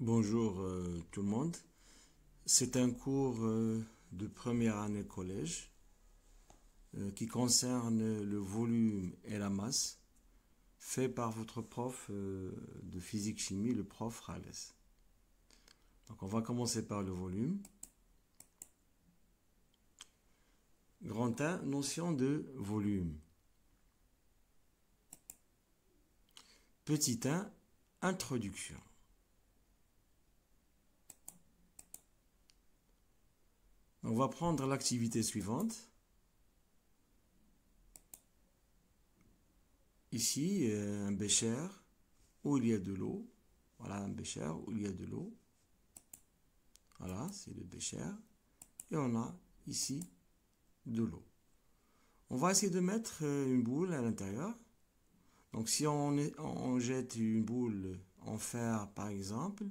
Bonjour tout le monde. C'est un cours de première année collège qui concerne le volume et la masse fait par votre prof de physique-chimie, le prof Rales. Donc on va commencer par le volume. Grand 1, notion de volume. Petit 1, introduction. On va prendre l'activité suivante. Ici, un bécher où il y a de l'eau. Voilà un bécher où il y a de l'eau. Voilà, c'est le bécher. Et on a ici de l'eau. On va essayer de mettre une boule à l'intérieur. Donc si on jette une boule en fer par exemple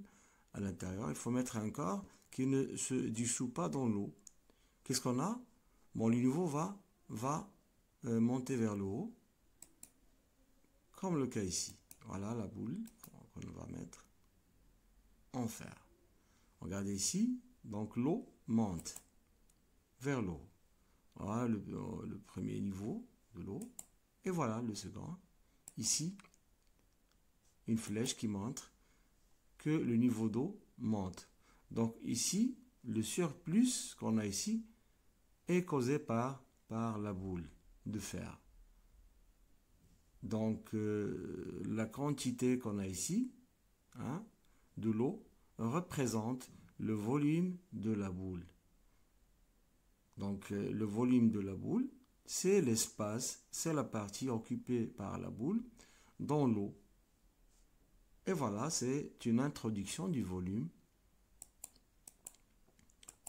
à l'intérieur, il faut mettre un corps qui ne se dissout pas dans l'eau. Qu'est-ce qu'on a? Bon, le niveau va monter vers le haut, comme le cas ici. Voilà la boule qu'on va mettre en fer. Regardez ici, donc l'eau monte vers l'eau. Voilà le premier niveau de l'eau. Et voilà le second. Ici, une flèche qui montre que le niveau d'eau monte. Donc ici, le surplus qu'on a ici est causé par la boule de fer. Donc la quantité qu'on a ici, hein, de l'eau, représente le volume de la boule. Donc le volume de la boule, c'est l'espace, c'est la partie occupée par la boule dans l'eau. Et voilà, c'est une introduction du volume.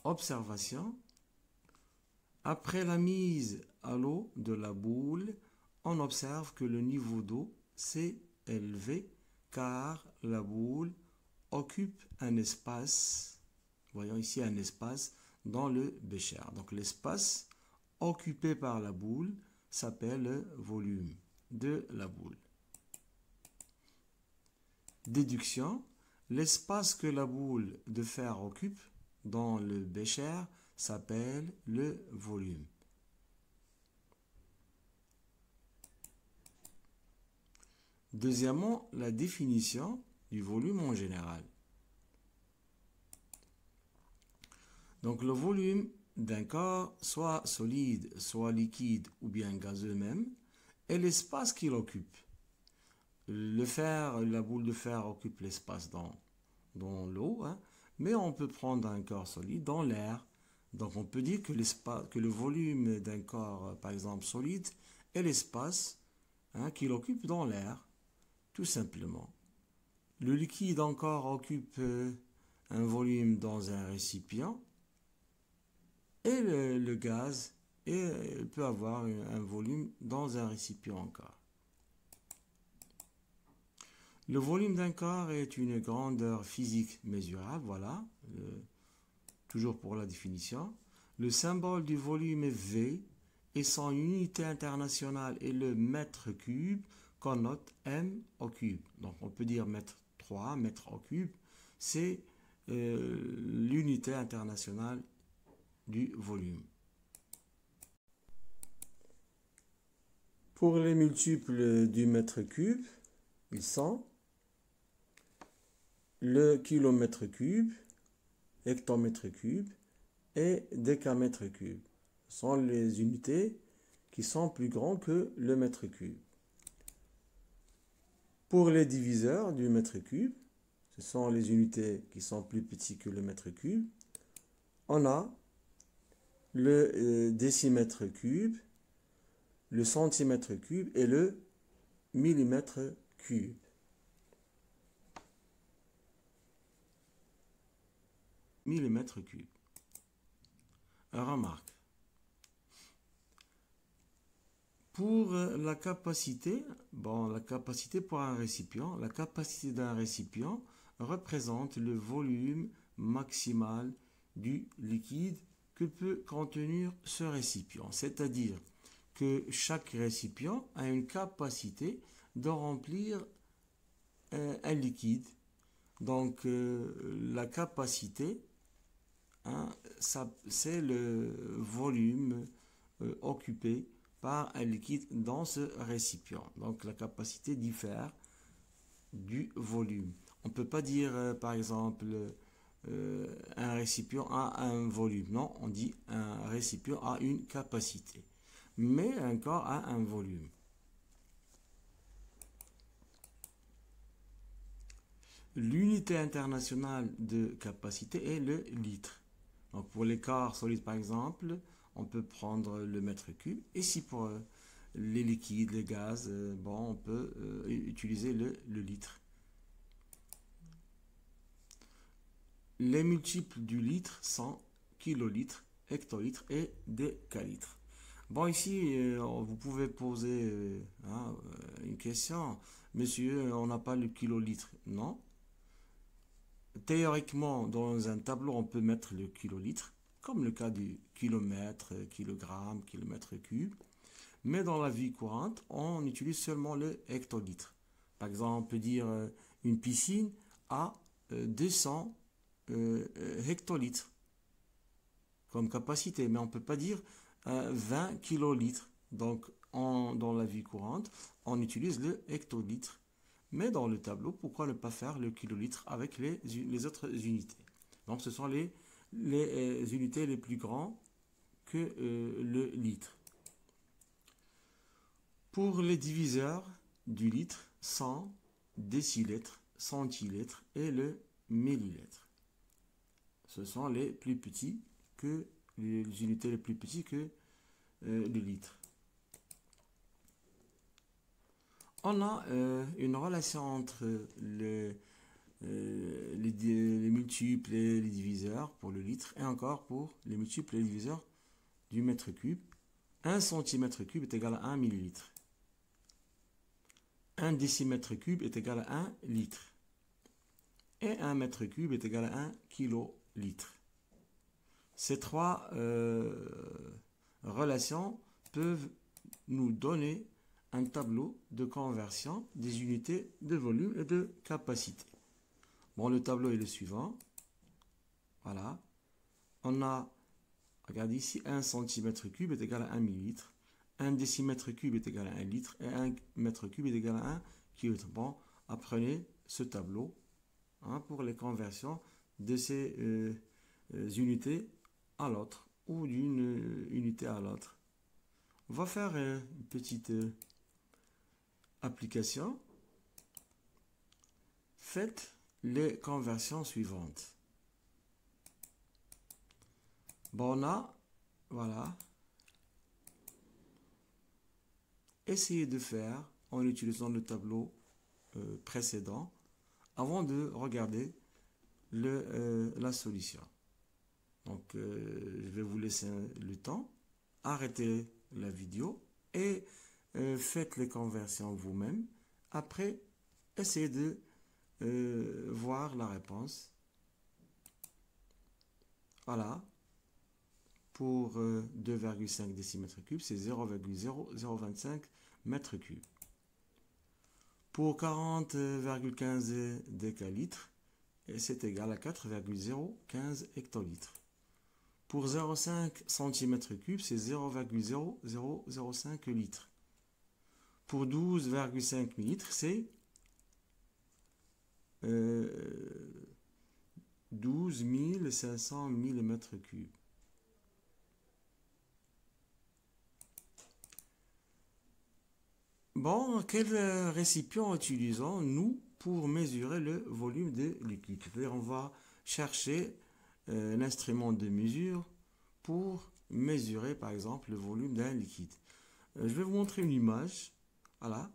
Observation. Après la mise à l'eau de la boule, on observe que le niveau d'eau s'est élevé car la boule occupe un espace, voyons ici un espace dans le bécher. Donc l'espace occupé par la boule s'appelle le volume de la boule. Déduction, l'espace que la boule de fer occupe dans le bécher s'appelle le volume. Deuxièmement, la définition du volume en général. Donc le volume d'un corps, soit solide, soit liquide ou bien gazeux même, est l'espace qu'il occupe. Le fer, la boule de fer occupe l'espace dans l'eau, hein, mais on peut prendre un corps solide dans l'air. Donc on peut dire que le volume d'un corps, par exemple solide, est l'espace, hein, qu'il occupe dans l'air, tout simplement. Le liquide encore occupe un volume dans un récipient et le gaz peut avoir un volume dans un récipient encore. Le volume d'un corps est une grandeur physique mesurable, voilà, toujours pour la définition. Le symbole du volume est V et son unité internationale est le mètre cube qu'on note M au cube. Donc on peut dire mètre 3, mètre au cube, c'est l'unité internationale du volume. Pour les multiples du mètre cube, ils sont le kilomètre cube, hectomètre cube et décamètre cube. Ce sont les unités qui sont plus grandes que le mètre cube. Pour les diviseurs du mètre cube, ce sont les unités qui sont plus petites que le mètre cube. On a le décimètre cube, le centimètre cube et le millimètre cube. Millimètre cube. Remarque. Pour la capacité, la capacité pour un récipient, la capacité d'un récipient représente le volume maximal du liquide que peut contenir ce récipient. C'est-à-dire que chaque récipient a une capacité de remplir un liquide Donc, la capacité, hein, c'est le volume occupé par un liquide dans ce récipient. Donc, la capacité diffère du volume. On ne peut pas dire, par exemple, un récipient a un volume. Non, on dit un récipient a une capacité. Mais un corps a un volume. L'unité internationale de capacité est le litre. Donc pour les corps solides, par exemple, on peut prendre le mètre cube. Et si pour les liquides, les gaz, bon, on peut utiliser le litre. Les multiples du litre sont kilolitres, hectolitres et décalitres. Bon, ici, vous pouvez poser une question. Monsieur, on n'a pas le kilolitre. Non. Théoriquement, dans un tableau, on peut mettre le kilolitre, comme le cas du kilomètre, kilogramme, kilomètre cube. Mais dans la vie courante, on utilise seulement le hectolitre. Par exemple, on peut dire une piscine a 200 hectolitres comme capacité, mais on ne peut pas dire 20 kilolitres. Donc, dans la vie courante, on utilise le hectolitre. Mais dans le tableau, pourquoi ne pas faire le kilolitre avec les autres unités? Donc, ce sont les unités les plus grandes que le litre. Pour les diviseurs du litre, 100, décilitres, centilitres et le millilitre. Ce sont les plus petits que les unités les plus petites que le litre. On a une relation entre les multiples et les diviseurs pour le litre et encore pour les multiples et les diviseurs du mètre cube. 1 centimètre cube est égal à 1 millilitre. 1 décimètre cube est égal à 1 litre. Et 1 mètre cube est égal à 1 kilolitre. Ces trois relations peuvent nous donner un tableau de conversion des unités de volume et de capacité. Bon, le tableau est le suivant. Voilà. On a, regardez ici, 1 centimètre cube est égal à 1 millilitre. 1 décimètre cube est égal à 1 litre. Et 1 mètre cube est égal à 1 kilolitre. Bon, apprenez ce tableau pour les conversions de ces unités à l'autre ou d'une unité à l'autre. On va faire une petite application. Faites les conversions suivantes. Bon, on a, voilà, essayez de faire en utilisant le tableau précédent avant de regarder la solution. Donc, je vais vous laisser le temps. Arrêtez la vidéo et faites les conversions vous-même. Après, essayez de voir la réponse. Voilà. Pour 2,5 décimètres cubes, c'est 0,0025 mètres cubes. Pour 40,15 décalitres, c'est égal à 4,015 hectolitres. Pour 0,5 cm3, c'est 0,0005 litres. Pour 12,5 millilitres, c'est 12 500 mm3. Bon, quel récipient utilisons-nous pour mesurer le volume de liquide? C'est-à-dire, on va chercher l'instrument de mesure pour mesurer, par exemple, le volume d'un liquide. Je vais vous montrer une image. Voilà,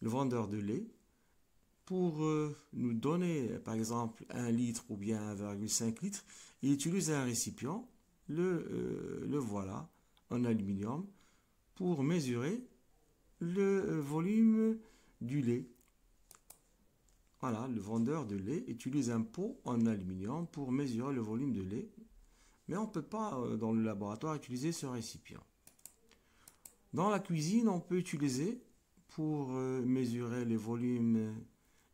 le vendeur de lait. Pour nous donner, par exemple, 1 litre ou bien 1,5 litre, il utilise un récipient, le voilà, en aluminium, pour mesurer le volume du lait. Voilà, le vendeur de lait utilise un pot en aluminium pour mesurer le volume de lait. Mais on ne peut pas, dans le laboratoire, utiliser ce récipient. Dans la cuisine, on peut utiliser, pour mesurer les volumes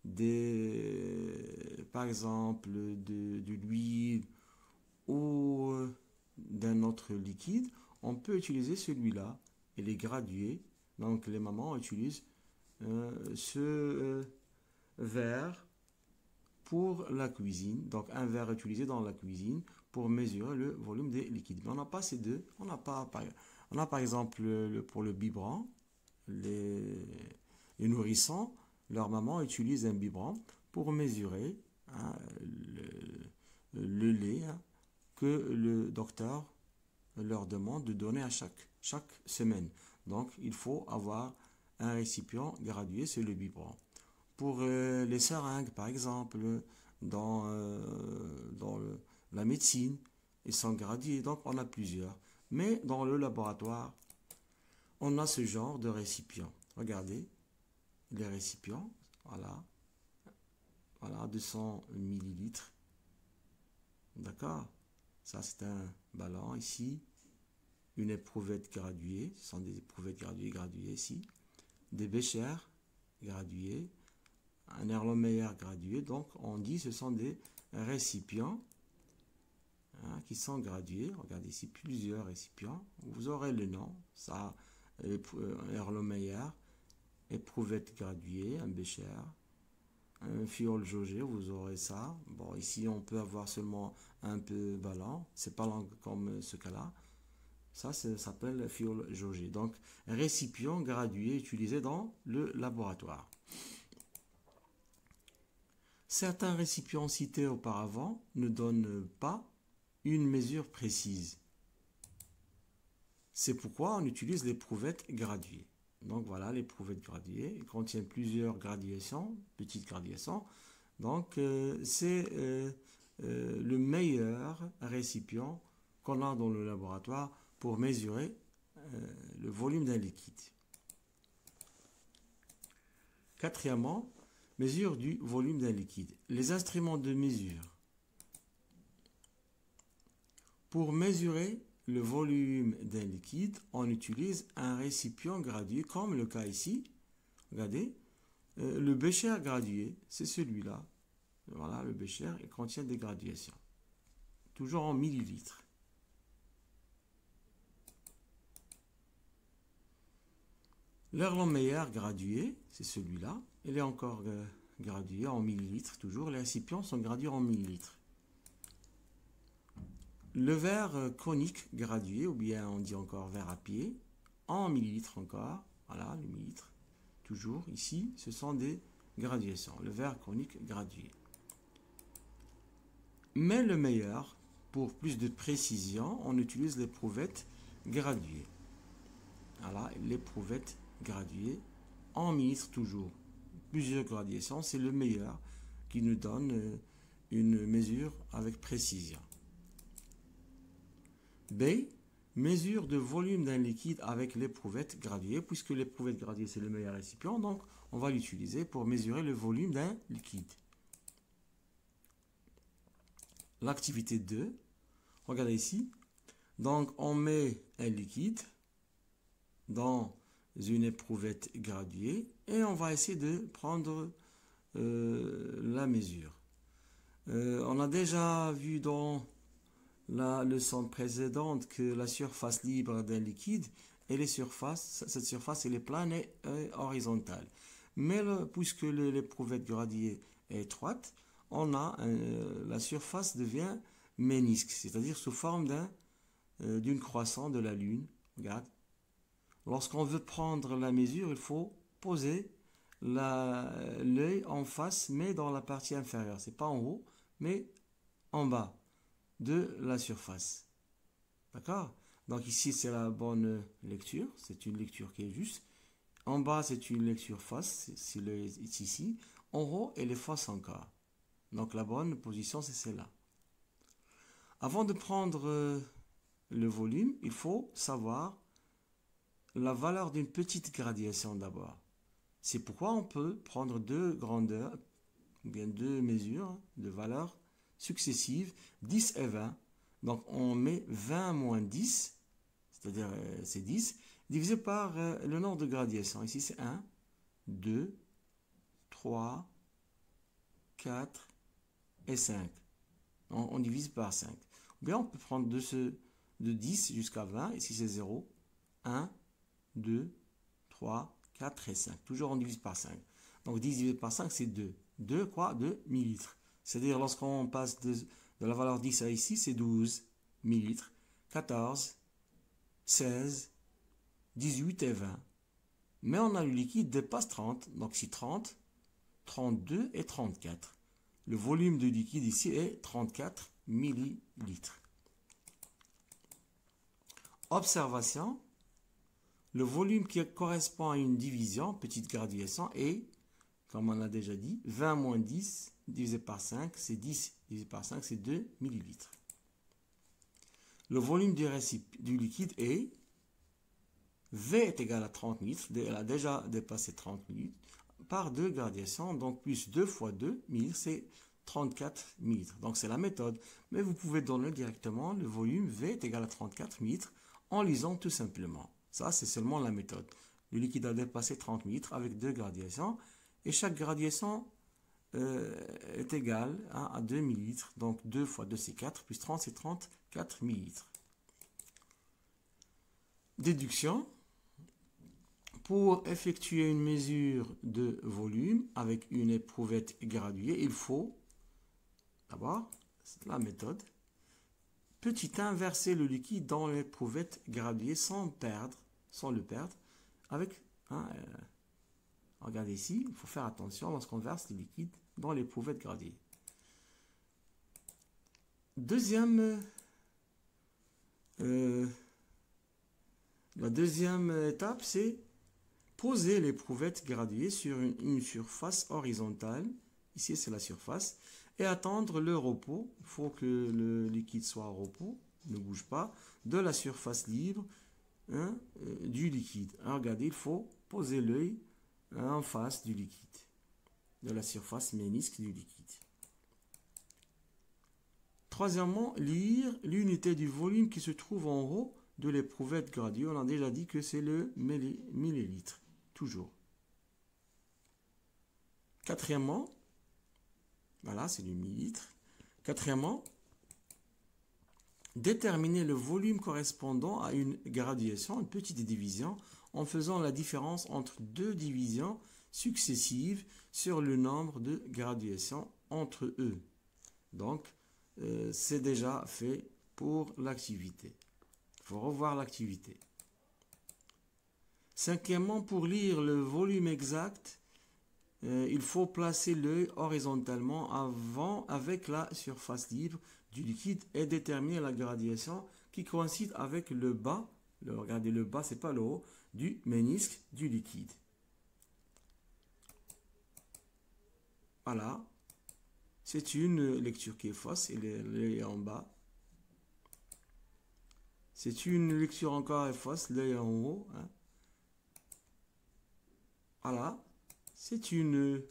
des par exemple de l'huile ou d'un autre liquide, on peut utiliser celui-là et les graduer. Donc les mamans utilisent ce verre pour la cuisine. Donc un verre utilisé dans la cuisine pour mesurer le volume des liquides. Mais on n'a pas ces deux. On a par exemple pour le biberon, les nourrissons, leur maman utilise un biberon pour mesurer hein, le lait hein, que le docteur leur demande de donner à chaque semaine. Donc, il faut avoir un récipient gradué, c'est le biberon. Pour les seringues, par exemple, dans la médecine, ils sont gradués, donc on a plusieurs. Mais dans le laboratoire, on a ce genre de récipient. Regardez, les récipients, voilà, 200 millilitres. D'accord? Ça, c'est un ballon ici. Une éprouvette graduée, ce sont des éprouvettes graduées ici. Des béchers gradués. Un Erlenmeyer gradué. Donc, on dit que ce sont des récipients hein, qui sont gradués. Regardez ici, plusieurs récipients. Vous aurez le nom. Ça, Erlenmeyer, éprouvette graduée, un bécher. Un fiole jaugée, vous aurez ça. Bon, ici, on peut avoir seulement un peu ballon. C'est pas comme ce cas-là. Ça s'appelle fiole jaugée. Donc, un récipient gradué utilisé dans le laboratoire. Certains récipients cités auparavant ne donnent pas une mesure précise. C'est pourquoi on utilise l'éprouvette graduée. Donc voilà, l'éprouvette graduée, il contient plusieurs graduations, petites graduations. Donc c'est le meilleur récipient qu'on a dans le laboratoire pour mesurer le volume d'un liquide. Quatrièmement, mesure du volume d'un liquide. Les instruments de mesure. Pour mesurer le volume d'un liquide, on utilise un récipient gradué, comme le cas ici. Regardez, le bécher gradué, c'est celui-là. Voilà, le bécher, il contient des graduations. Toujours en millilitres. L'Erlenmeyer gradué, c'est celui-là. Il est encore gradué en millilitres, toujours. Les récipients sont gradués en millilitres. Le verre conique gradué, ou bien on dit encore verre à pied, en millilitres encore. Voilà, le millilitre. Toujours ici, ce sont des graduations. Le verre conique gradué. Mais le meilleur, pour plus de précision, on utilise l'éprouvette graduée. Voilà, l'éprouvette graduée en millilitres toujours. Plusieurs graduations, c'est le meilleur qui nous donne une mesure avec précision. B. Mesure de volume d'un liquide avec l'éprouvette graduée. Puisque l'éprouvette graduée, c'est le meilleur récipient, donc on va l'utiliser pour mesurer le volume d'un liquide. L'activité 2. Regardez ici. Donc, on met un liquide dans une éprouvette graduée et on va essayer de prendre la mesure. On a déjà vu dans la leçon précédente que la surface libre d'un liquide, cette surface elle est plane et horizontale. Mais puisque l'éprouvette graduée est étroite, la surface devient ménisque, c'est-à-dire sous forme d'une croissante de la Lune. Regarde. Lorsqu'on veut prendre la mesure, il faut poser l'œil en face, mais dans la partie inférieure. C'est pas en haut, mais en bas de la surface. D'accord? Donc ici, c'est la bonne lecture. C'est une lecture qui est juste. En bas, c'est une lecture face. C'est ici. En haut, elle est face encore. Donc la bonne position, c'est celle-là. Avant de prendre le volume, il faut savoir la valeur d'une petite graduation d'abord. C'est pourquoi on peut prendre deux grandeurs, ou bien deux mesures de valeurs successives, 10 et 20. Donc on met 20 moins 10, c'est-à-dire c'est 10, divisé par le nombre de gradations. Ici c'est 1, 2, 3, 4, et 5. On divise par 5. Ou bien on peut prendre de 10 jusqu'à 20. Ici c'est 0. 1, 2, 3, 4 et 5. Toujours on divise par 5. Donc 10 divisé par 5 c'est 2. 2 quoi? 2 millilitres. C'est-à-dire lorsqu'on passe de la valeur 10 à ici, c'est 12 millilitres. 14, 16, 18 et 20. Mais on a le liquide dépasse 30. Donc si 30, 32 et 34. Le volume de liquide ici est 34 millilitres. Observation. Le volume qui correspond à une division, petite graduation, est, comme on l'a déjà dit, 20 moins 10 divisé par 5, c'est 10 divisé par 5, c'est 2 millilitres. Le volume du liquide est V est égal à 30 litres, elle a déjà dépassé 30 litres, par 2 gradations, donc plus 2 fois 2 millilitres, c'est 34 millilitres. Donc c'est la méthode, mais vous pouvez donner directement le volume V est égal à 34 millilitres en lisant tout simplement. Ça, c'est seulement la méthode. Le liquide a dépassé 30 millilitres avec 2 gradations, et chaque gradation est égale à 2 millilitres. Donc 2 fois 2 c'est 4, plus 30 c'est 34 millilitres. Déduction. Pour effectuer une mesure de volume avec une éprouvette graduée, il faut, d'abord, c'est la méthode, petit 1, verser le liquide dans l'éprouvette graduée sans le perdre, avec, regardez ici, il faut faire attention lorsqu'on verse le liquide dans l'éprouvette graduée. La deuxième étape, c'est poser l'éprouvette graduée sur une surface horizontale, ici c'est la surface, et attendre le repos. Il faut que le liquide soit au repos, ne bouge pas, de la surface libre du liquide. Regardez, il faut poser l'œil en face du liquide, de la surface ménisque du liquide. Troisièmement, lire l'unité du volume qui se trouve en haut de l'éprouvette graduée. On a déjà dit que c'est le millilitre. Toujours. Quatrièmement, voilà, c'est du millilitre. Quatrièmement, déterminer le volume correspondant à une graduation, une petite division, en faisant la différence entre deux divisions successives sur le nombre de graduations entre eux. Donc, c'est déjà fait pour l'activité. Il faut revoir l'activité. Cinquièmement, pour lire le volume exact, il faut placer l'œil horizontalement avec la surface libre du liquide et déterminer la gradation qui coïncide avec le bas, regardez le bas, c'est pas le haut, du ménisque du liquide. Voilà, c'est une lecture qui est fausse, l'œil est en bas. C'est une lecture encore fausse, l'œil est en haut. Voilà, c'est une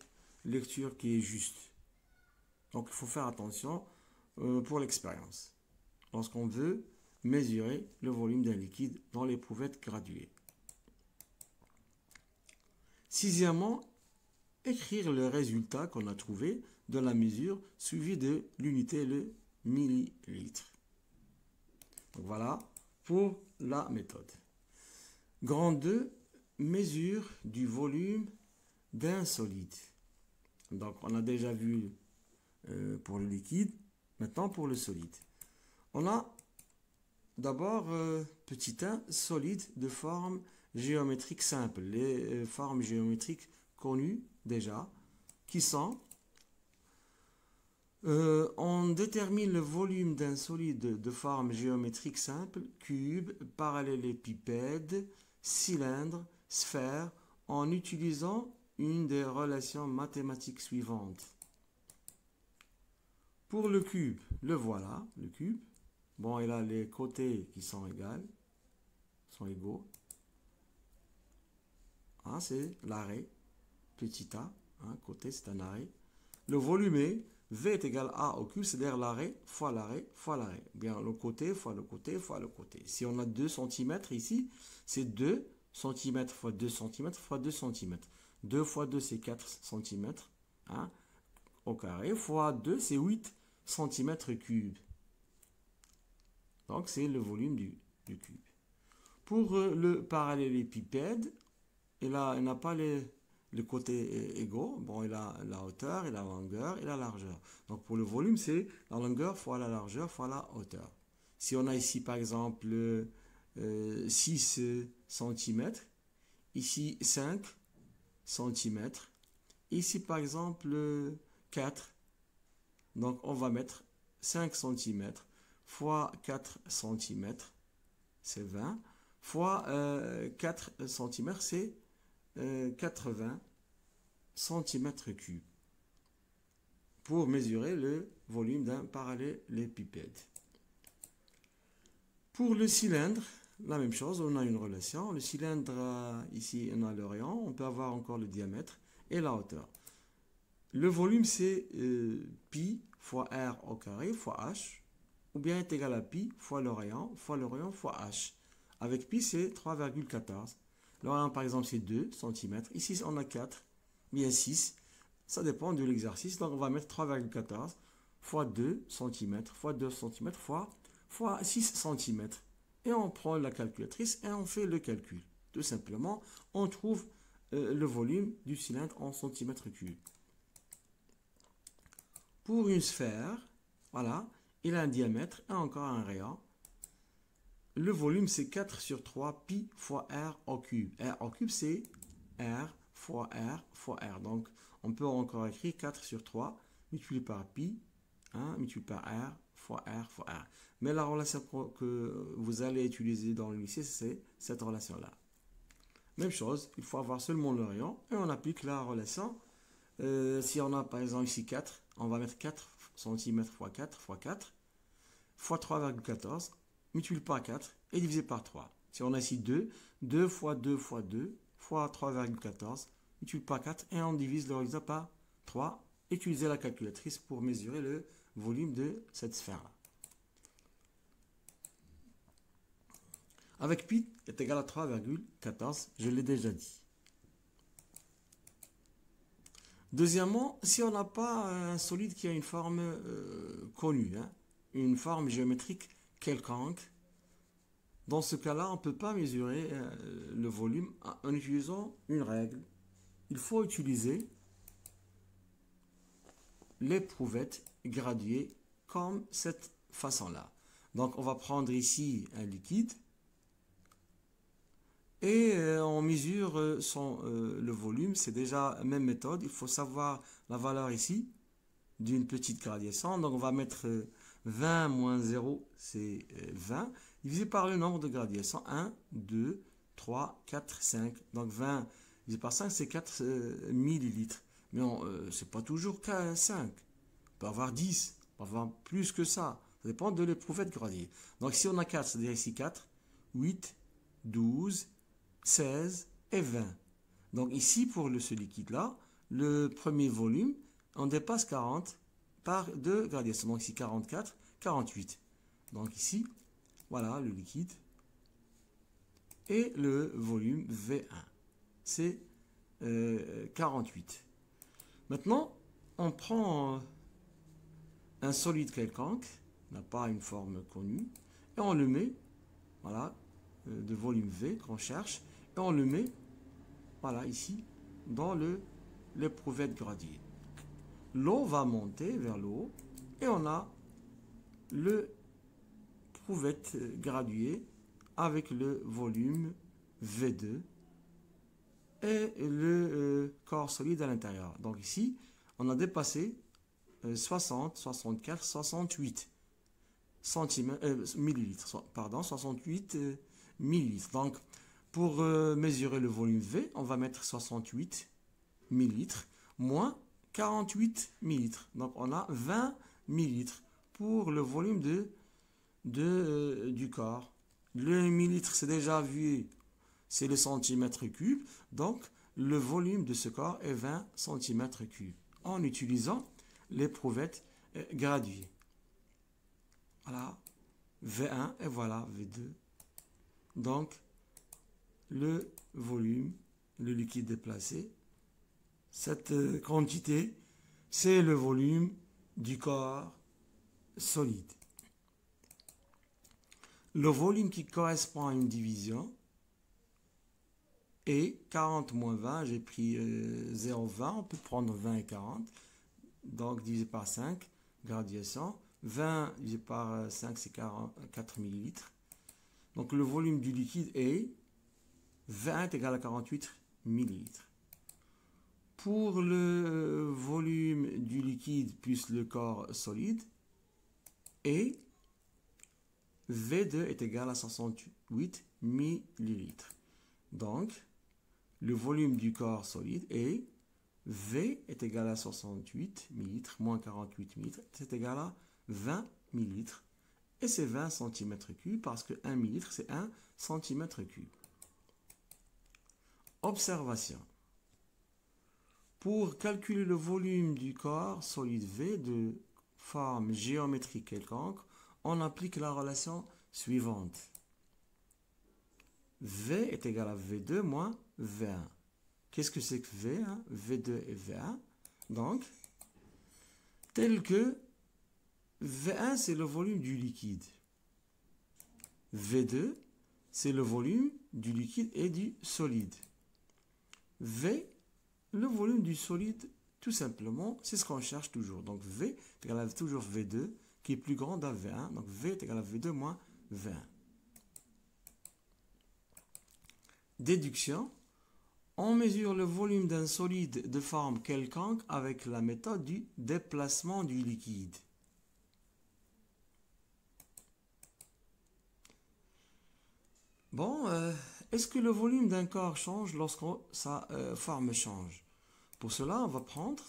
lecture qui est juste. Donc il faut faire attention pour l'expérience lorsqu'on veut mesurer le volume d'un liquide dans l'éprouvette graduée. Sixièmement, écrire le résultat qu'on a trouvé de la mesure suivi de l'unité, le millilitre. Donc voilà pour la méthode. Grand 2, mesure du volume d'un solide. Donc on a déjà vu pour le liquide, maintenant pour le solide. On a d'abord petit 1, solide de forme géométrique simple. Les formes géométriques connues déjà, qui sont on détermine le volume d'un solide de forme géométrique simple, cube, parallélépipède, cylindre, sphère, en utilisant une des relations mathématiques suivantes. Pour le cube, le voilà, le cube. Bon, il a les côtés qui sont égaux. C'est l'arrêt, petit a, côté c'est un arrêt. Le volume est V est égal à au cube, c'est-à-dire l'arrêt fois l'arrêt fois l'arrêt. Bien, le côté fois le côté fois le côté. Si on a 2 cm ici, c'est 2 cm fois 2 cm fois 2 cm. 2 fois 2, c'est 4 cm. au carré fois 2, c'est 8 cm3. Donc, c'est le volume du cube. Pour le parallélépipède, il n'a pas les côtés égaux. Bon, il a la hauteur, il a la longueur et la largeur. Donc, pour le volume, c'est la longueur fois la largeur fois la hauteur. Si on a ici, par exemple, 6 cm, ici 5 cm, ici, par exemple, 4. Donc, on va mettre 5 cm fois 4 cm, c'est 20, fois 4 cm, c'est 80 cm3 pour mesurer le volume d'un parallélépipède. Pour le cylindre, la même chose, on a une relation. Le cylindre, ici, on a le rayon, on peut avoir encore le diamètre et la hauteur. Le volume, c'est pi fois r au carré fois h, ou bien est égal à pi fois le rayon fois h. Avec pi, c'est 3,14. Le rayon, par exemple, c'est 2 cm. Ici, on a 4, bien 6. Ça dépend de l'exercice. Donc, on va mettre 3,14 fois 2 cm fois 2 cm fois 6 cm. Et on prend la calculatrice et on fait le calcul. Tout simplement, on trouve le volume du cylindre en centimètres cubes. Pour une sphère, voilà, il a un diamètre et encore un rayon. Le volume, c'est 4 sur 3 pi fois r au cube. R au cube, c'est r fois r fois r. Donc, on peut encore écrire 4 sur 3 multiplié par pi, multiplié par r fois r. Mais la relation que vous allez utiliser dans le lycée, c'est cette relation-là. Même chose, il faut avoir seulement le rayon et on applique la relation. Si on a par exemple ici 4, on va mettre 4 cm fois 4 fois 4 fois 3,14 multiplié par 4 et divisé par 3. Si on a ici 2, 2 fois 2 fois 2 fois 3,14 multiplié par 4 et on divise le résultat par 3. Utilisez la calculatrice pour mesurer le volume de cette sphère-là. Avec pi est égal à 3,14, je l'ai déjà dit. Deuxièmement, si on n'a pas un solide qui a une forme connue, une forme géométrique quelconque, dans ce cas-là, on ne peut pas mesurer le volume en utilisant une règle. Il faut utiliser l'éprouvette graduée comme cette façon-là. Donc, on va prendre ici un liquide et on mesure le volume. C'est déjà la même méthode. Il faut savoir la valeur ici d'une petite gradation. Donc, on va mettre 20 moins 0, c'est 20, divisé par le nombre de gradations. 1, 2, 3, 4, 5. Donc, 20 divisé par 5, c'est 4 millilitres. Mais ce n'est pas toujours 5. On peut avoir 10, on peut avoir plus que ça. Ça dépend de l'éprouvette graduée. Donc, si on a 4, c'est-à-dire ici 4, 8, 12, 16 et 20. Donc, ici, pour ce liquide-là, le premier volume, on dépasse 40 par 2 gradations. Donc, ici, 44, 48. Donc, ici, voilà le liquide. Et le volume V1, c'est 48. Maintenant, on prend un solide quelconque, n'a pas une forme connue, et on le met, voilà, de volume V qu'on cherche, et on le met, voilà, ici, dans l'éprouvette graduée. L'eau va monter vers le haut, et on a l'éprouvette graduée avec le volume V2 et le corps solide à l'intérieur. Donc ici, on a dépassé 60, 64, 68 millilitres. Pardon, 68 millilitres. Donc, pour mesurer le volume V, on va mettre 68 millilitres moins 48 millilitres. Donc, on a 20 millilitres pour le volume du corps. Le millilitre, c'est déjà vu, c'est le centimètre cube. Donc, le volume de ce corps est 20 centimètres cubes en utilisant l'éprouvette graduée. Voilà, V1 et voilà V2. Donc, le volume, le liquide déplacé, cette quantité c'est le volume du corps solide. Le volume qui correspond à une division est 40 moins 20. J'ai pris 0,20. On peut prendre 20 et 40. Donc, divisé par 5, graduation. 20 divisé par 5, c'est 4 millilitres. Donc, le volume du liquide est 20 égale à 48 millilitres. Pour le volume du liquide plus le corps solide, et V2 est égal à 68 millilitres. Donc, le volume du corps solide est V est égal à 68 millilitres moins 48 millilitres, c'est égal à 20 millilitres. Et c'est 20 cm3 parce que 1 millilitre, c'est 1 cm3. Observation. Pour calculer le volume du corps solide V de forme géométrique quelconque, on applique la relation suivante. V est égal à V2 moins V1. Qu'est-ce que c'est que V? V2 et V1. Donc, tel que V1, c'est le volume du liquide. V2, c'est le volume du liquide et du solide. V, le volume du solide, tout simplement, c'est ce qu'on cherche toujours. Donc, V est égal à toujours V2, qui est plus grand à V1. Donc, V est égal à V2 moins V1. Déduction. On mesure le volume d'un solide de forme quelconque avec la méthode du déplacement du liquide. Bon, est-ce que le volume d'un corps change lorsque sa forme change? Pour cela, on va prendre,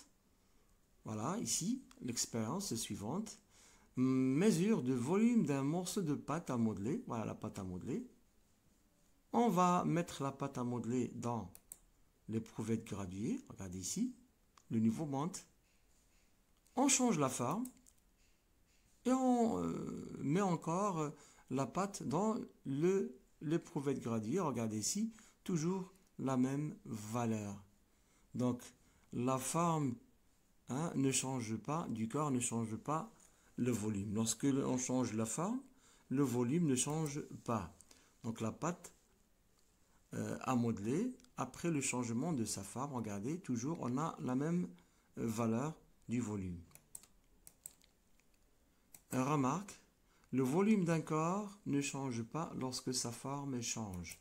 voilà, ici, l'expérience suivante. Mesure de volume d'un morceau de pâte à modeler. Voilà la pâte à modeler. On va mettre la pâte à modeler dans l'éprouvette graduée. Regardez ici, le niveau monte. On change la forme et on met encore la pâte dans l'éprouvette graduée. Regardez ici, toujours la même valeur. Donc, la forme ne change pas, du corps ne change pas le volume. Lorsque l'on change la forme, le volume ne change pas. Donc, la pâte à modeler, après le changement de sa forme, regardez, toujours on a la même valeur du volume. Remarque, le volume d'un corps ne change pas lorsque sa forme change.